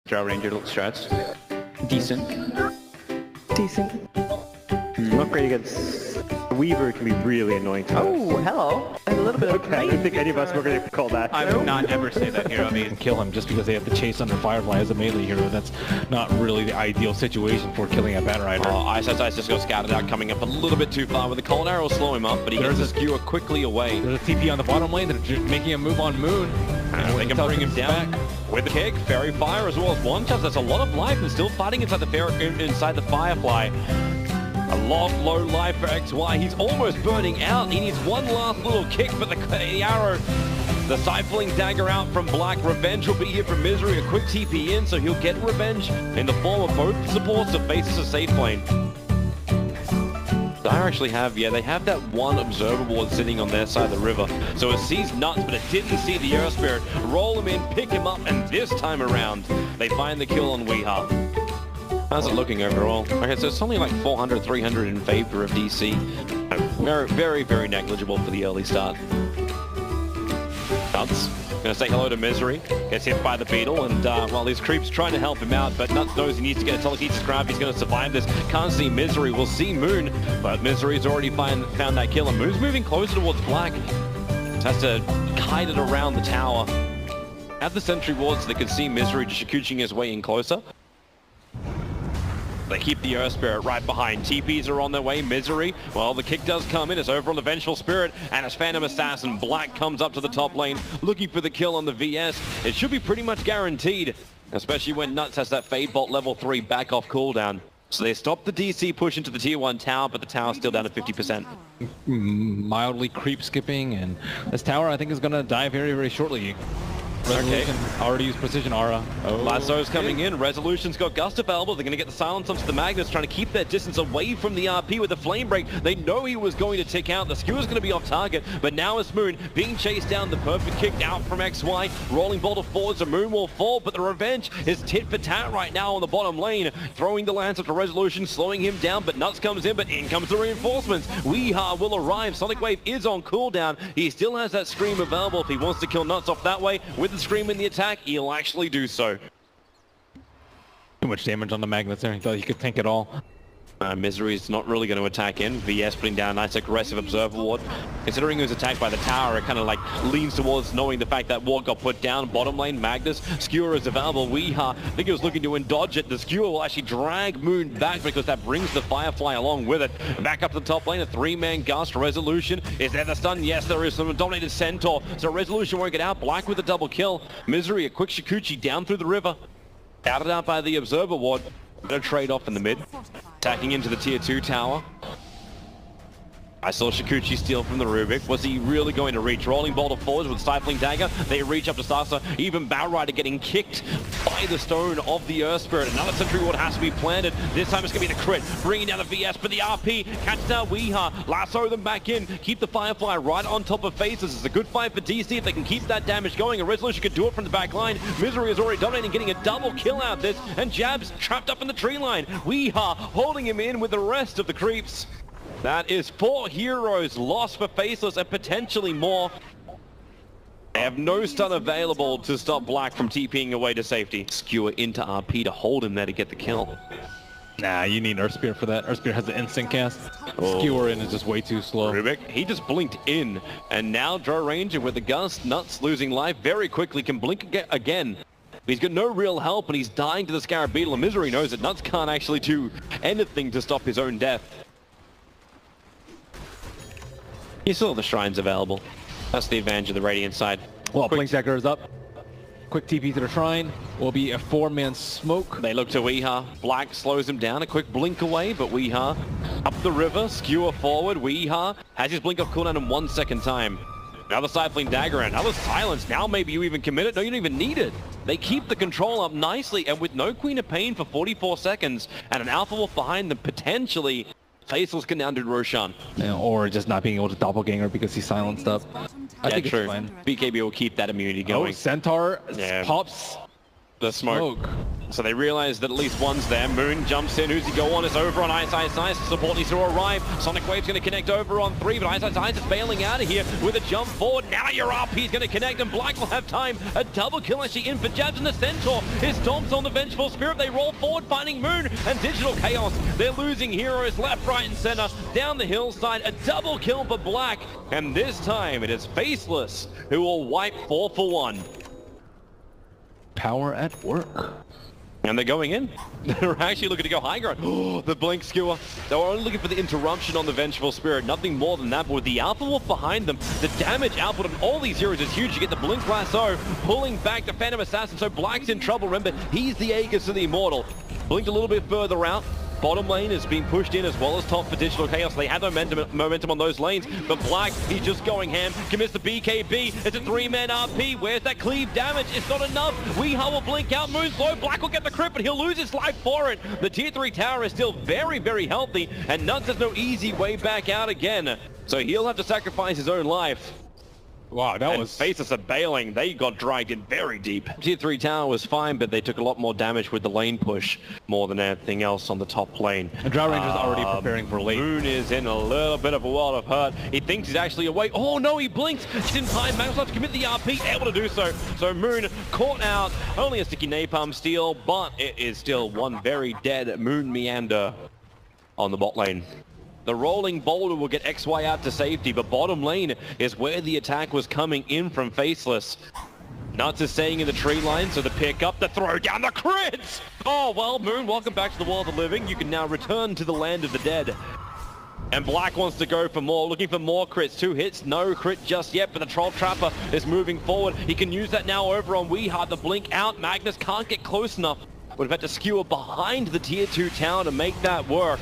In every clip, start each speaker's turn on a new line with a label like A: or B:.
A: Draw Ranger looks strats. Decent.
B: Not great against Weaver. Can be really annoying to us.
C: Oh, hello. A little bit of
B: Okay, I don't think any of us were going to call that.
A: I would not ever say that hero. I mean,
D: Kill him just because they have to chase under Firefly as a melee hero. That's not really the ideal situation for killing a Bat Rider.
E: Ice just got scouted out, coming up a little bit too far. With the cold arrow will slow him up, but he gets the skewer quickly away.
D: There's a TP on the bottom lane. They're just making a move on Moon.
E: They can bring him down with the kick, Fairy Fire, as well as one touch. That's a lot of life, and still fighting inside the Firefly. A low life for XY. He's almost burning out. He needs one last little kick, but the arrow, the stifling dagger out from Black. Revenge will be here from Misery. A quick TP in, so he'll get revenge in the form of both supports of Faceless a safe lane. They actually have, they have that one observer ward sitting on their side of the river. So it sees Nuts, but it didn't see the Earth Spirit. Roll him in, pick him up, and this time around, they find the kill on Weeha. How's it looking overall? Okay, so it's only like 400, 300 in favor of DC. Very, very negligible for the early start. Nuts gonna say hello to Misery. Gets hit by the Beetle, and well, his creep's trying to help him out, but Nuts knows he needs to get a telekinesis grab. He's gonna survive this. Can't see Misery. We'll see Moon, but Misery's already found that kill, and Moon's moving closer towards Black. Has to kite it around the tower. At the sentry ward, so they can see Misery just Sccc his way in closer. They keep the Earth Spirit right behind. TPs are on their way. Misery, well, the kick does come in. It's over on the Vengeful Spirit, and as Phantom Assassin Black comes up to the top lane, looking for the kill on the VS. It should be pretty much guaranteed, especially when Nuts has that Fade Bolt level 3 back off cooldown. So they stop the DC push into the tier 1 tower, but the tower's still down to 50%.
D: Mildly creep skipping, and this tower I think is going to die very, very shortly. Resolution already used Precision Aura.
E: Lasso's coming in. Resolution's got Gust available. They're going to get the silence onto the Magnus, trying to keep their distance away from the RP with the Flame Break. They know he was going to tick out. The skewer's going to be off target, but now it's Moon being chased down. The perfect kick out from XY. Rolling boulder forwards. The Moon will fall, but the revenge is tit for tat right now on the bottom lane. Throwing the lance up to Resolution, slowing him down, but Nuts comes in, but in comes the reinforcements. Weeha will arrive. Sonic Wave is on cooldown. He still has that Scream available if he wants to kill Nuts off that way. With the Scream in the attack, he'll actually do so.
D: Too much damage on the Magnets there. He thought he could tank it all.
E: Misery's not really going to attack in. VS putting down a nice aggressive Observer Ward. Considering he was attacked by the tower, it kind of like leans towards knowing the fact that ward got put down. Bottom lane, Magnus. Skewer is available. Weeha, I think he was looking to dodge it. The Skewer will actually drag Moon back because that brings the Firefly along with it. Back up to the top lane, a 3-man Gust. Resolution. Is there the stun? Yes, there is. Some dominated Centaur. So Resolution won't get out. Black with a double kill. Misery, a quick Sccc down through the river. Outed out by the Observer Ward. Gonna trade off in the mid. Attacking into the tier 2 tower. I saw Sccc steal from the Rubik. Was he really going to reach? Rolling boulder forwards with Stifling Dagger. They reach up to Sasa. Even Bat Rider getting kicked by the stone of the Earth Spirit. Another Sentry Ward has to be planted. This time it's going to be the crit. Bringing down the VS, but the RP catches out Weeha. Lasso them back in. Keep the Firefly right on top of Faces. It's a good fight for DC if they can keep that damage going. And Resolution could do it from the back line. Misery is already dominating, getting a double kill out of this. And Jab's trapped up in the tree line. Weeha holding him in with the rest of the creeps. That is 4 heroes lost for Faceless and potentially more. They have no stun available to stop Black from TPing away to safety. Skewer into RP to hold him there to get the kill.
D: Nah, you need Earth Spirit for that. Earth Spirit has the instant cast. Skewer in is just way too slow.
E: Rubik, he just blinked in. And now Draw Ranger with the Gust. Nuts losing life very quickly. Can blink again. He's got no real help and he's dying to the Scarab Beetle. And Misery knows that Nuts can't actually do anything to stop his own death. You still have the shrines available. That's the advantage of the Radiant side.
D: Well, Blink Dagger is up. Quick TP to the shrine. Will be a 4-man smoke.
E: They look to Weeha. Black slows him down. A quick blink away, but Weeha up the river. Skewer forward. Weeha has his blink off cooldown in 1 second time. Another Stifling Dagger and another silence. Now maybe you even commit it. No, you don't even need it. They keep the control up nicely, and with no Queen of Pain for 44 seconds and an Alpha Wolf behind them, potentially Faceless can now do Roshan.
D: Yeah, or just not being able to doppelganger because he's silenced up. I think
E: true.
D: It's fine.
E: BKB will keep that immunity going.
D: Oh, Centaur pops
E: the smoke. So they realize that at least one's there. Moon jumps in. Who's he go on? It's over on Ice. Support needs to arrive. Sonic Wave's going to connect over on 3, but Ice is bailing out of here with a jump forward. Now your RP's going to connect, and Black will have time. A double kill actually in for Jabs, and the Centaur is stomps on the Vengeful Spirit. They roll forward, finding Moon and Digital Chaos. They're losing heroes left, right, and center. Down the hillside, a double kill for Black, and this time it is Faceless who will wipe 4 for 1.
D: Power at work.
E: And they're going in. They're actually looking to go high ground. Oh, the blink skewer. They were only looking for the interruption on the Vengeful Spirit. Nothing more than that. But with the Alpha Wolf behind them, the damage output of all these heroes is huge. You get the blink lasso, pulling back the Phantom Assassin. So Black's in trouble. Remember, he's the Aegis of the Immortal. Blinked a little bit further out. Bottom lane is being pushed in as well as top for Digital Chaos. They have momentum on those lanes, but Black, he's just going ham. Commits the BKB. It's a 3-man RP. Where's that cleave damage? It's not enough. Weehaw will blink out. Moon's low. Black will get the crit, but he'll lose his life for it. The tier 3 tower is still very, very healthy, and Nuts has no easy way back out again. So he'll have to sacrifice his own life.
D: Wow, that was...
E: Faceless are bailing. They got dragged in very deep. Tier 3 tower was fine, but they took a lot more damage with the lane push more than anything else on the top lane.
D: And Drow Ranger's already preparing for late.
E: Moon is in a little bit of a world of hurt. He thinks he's actually awake. Oh no, he blinks. Just in time. Max to commit the RP, able to do so. So Moon caught out. Only a sticky napalm steal, but it is still one very dead Moon Meander on the bot lane. The rolling boulder will get XY out to safety, but bottom lane is where the attack was coming in from Faceless. Nuts is staying in the tree line, so the pick up, the throw down, the crits! Oh, well, Moon, welcome back to the world of the living. You can now return to the land of the dead. And Black wants to go for more, looking for more crits. 2 hits, no crit just yet, but the Troll Trapper is moving forward. He can use that now over on Weehard. The blink out, Magnus can't get close enough. Would have had to skewer behind the tier 2 tower to make that work.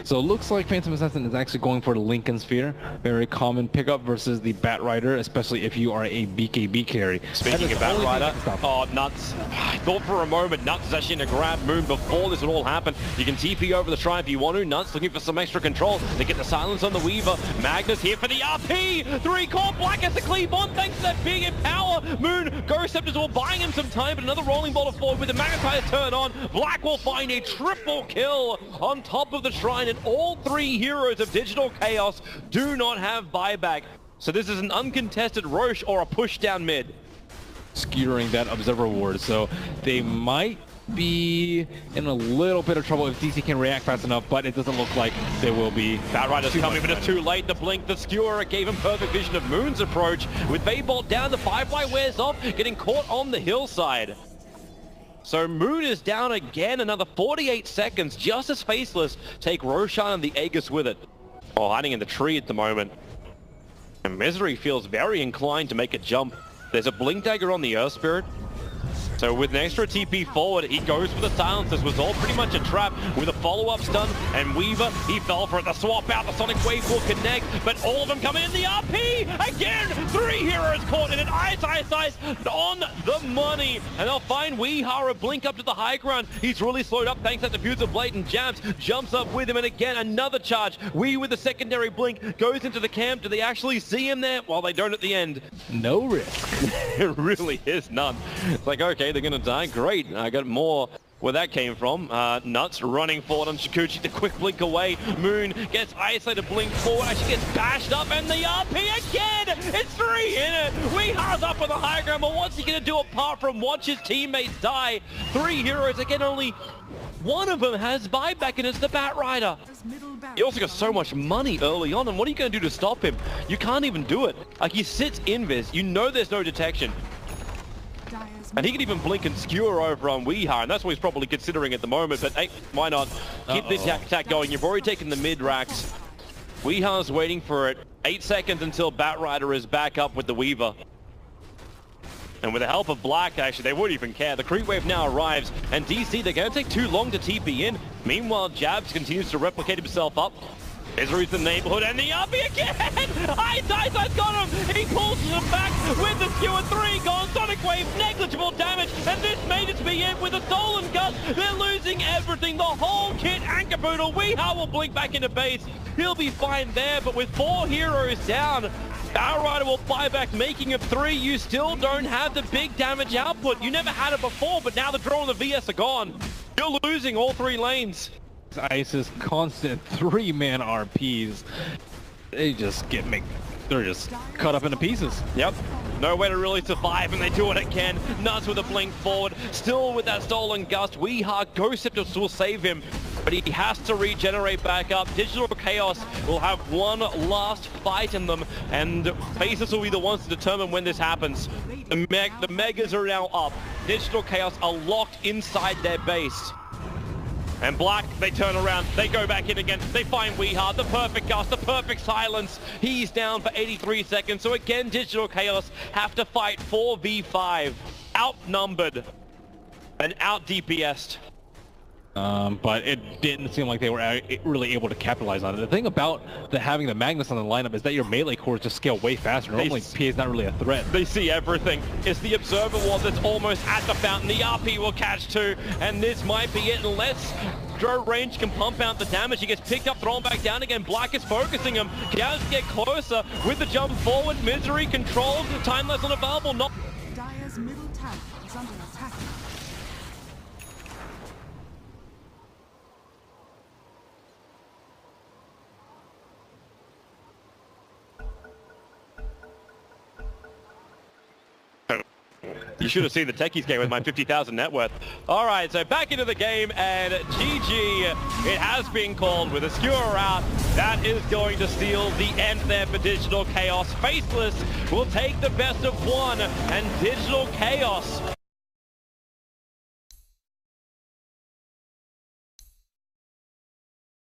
D: So it looks like Phantom Assassin is actually going for the Lincoln Sphere. Very common pickup versus the Bat Rider, especially if you are a BKB carry.
E: Speaking of Bat Rider, oh, Nuts. I thought for a moment Nuts is actually going to grab Moon before this would all happen. You can TP over the Shrine if you want to. Nuts looking for some extra control. They get the silence on the Weaver. Magnus here for the RP. 3 core. Black has to cleave on thanks to that big power. Moon, Ghost Scepters will buying him some time, but another rolling boulder forward with the magnetized turn on. Black will find a triple kill on top of the Shrine, and all 3 heroes of Digital Chaos do not have buyback. So this is an uncontested Roche or a push down mid.
D: Skewering that Observer Ward, so they might be in a little bit of trouble if DC can react fast enough, but it doesn't look like they will be.
E: Bat Rider's coming, but it's too late. The blink, the skewer, it gave him perfect vision of Moon's approach. With Baybolt down, the Firefly wears off, getting caught on the hillside. So Moon is down again, another 48 seconds, just as Faceless take Roshan and the Aegis with it. Oh, hiding in the tree at the moment. And Misery feels very inclined to make a jump. There's a Blink Dagger on the Earth Spirit. So with an extra TP forward, he goes for the silence. This was all pretty much a trap with a follow-up stun. And Weaver, he fell for it. The swap out, the Sonic Wave will connect, but all of them come in the RP! Again, 3 heroes caught in it. Ice on the money. And they'll find Weehara blink up to the high ground. He's really slowed up thanks to that diffuser blade, and Jabs jumps up with him. And again, another charge. Wee with the secondary blink goes into the camp. Do they actually see him there? Well, they don't at the end.
D: No risk.
E: It really is none. It's like, okay, they're gonna die. Great. I got more where that came from. Nuts running forward on Sccc, the quick blink away. Moon gets isolated, blink forward, actually gets bashed up, and the RP again! It's 3 in it! Weehar's up on the high ground, but what's he gonna do apart from watch his teammates die? 3 heroes, again, only one of them has buyback, and it's the Bat Rider. He also got so much money early on, and what are you gonna do to stop him? You can't even do it. Like, he sits invis, you know there's no detection. And he can even blink and skewer over on Weehar, and that's what he's probably considering at the moment. But hey, why not? Keep this attack going. You've already taken the mid racks. Weehar's waiting for it. 8 seconds until Bat Rider is back up with the Weaver. And with the help of Black, actually, they wouldn't even care. The creep wave now arrives, and DC, they're going to take too long to TP in. Meanwhile, Jabs continues to replicate himself up. Misery's the neighborhood, and the RP again! Ice got him! He pulls him back with the skewer 3 gone. Sonic Wave, negligible damage, and this may just be it with a stolen gun. They're losing everything, the whole kit and caboodle. Weehar will blink back into base. He'll be fine there, but with 4 heroes down, Outrider will buy back, making it 3. You still don't have the big damage output. You never had it before, but now the draw and the VS are gone. You're losing all 3 lanes.
D: Ice's constant 3-man RPs. They just they're just cut up into pieces.
E: Yep. No way to really survive, and they do it again. Nuts with a blink forward. Still with that stolen gust. Ghost Scepter will save him, but he has to regenerate back up. Digital Chaos will have one last fight in them, and Faceless will be the ones to determine when this happens. The Megas are now up. Digital Chaos are locked inside their base. And Black, they turn around, they go back in again, they find Weehard, the perfect gust, the perfect silence. He's down for 83 seconds, so again, Digital Chaos have to fight 4v5. Outnumbered and out-DPS'd.
D: But it didn't seem like they were really able to capitalize on it. The thing about having the Magnus on the lineup is that your melee cores just scale way faster. Normally, PA is not really a threat.
E: They see everything. It's the Observer Ward that's almost at the fountain. The RP will catch too, and this might be it unless Dro Range can pump out the damage. He gets picked up, thrown back down again. Black is focusing him. Gaz get closer with the jump forward. Misery controlled. Time less unavailable. Not.
F: Dire's middle tower is under attack.
E: You should have seen the techies game with my 50,000 net worth. All right, so back into the game, and GG, it has been called with a skewer out. That is going to steal the end there for Digital Chaos. Faceless will take the best of 1, and Digital Chaos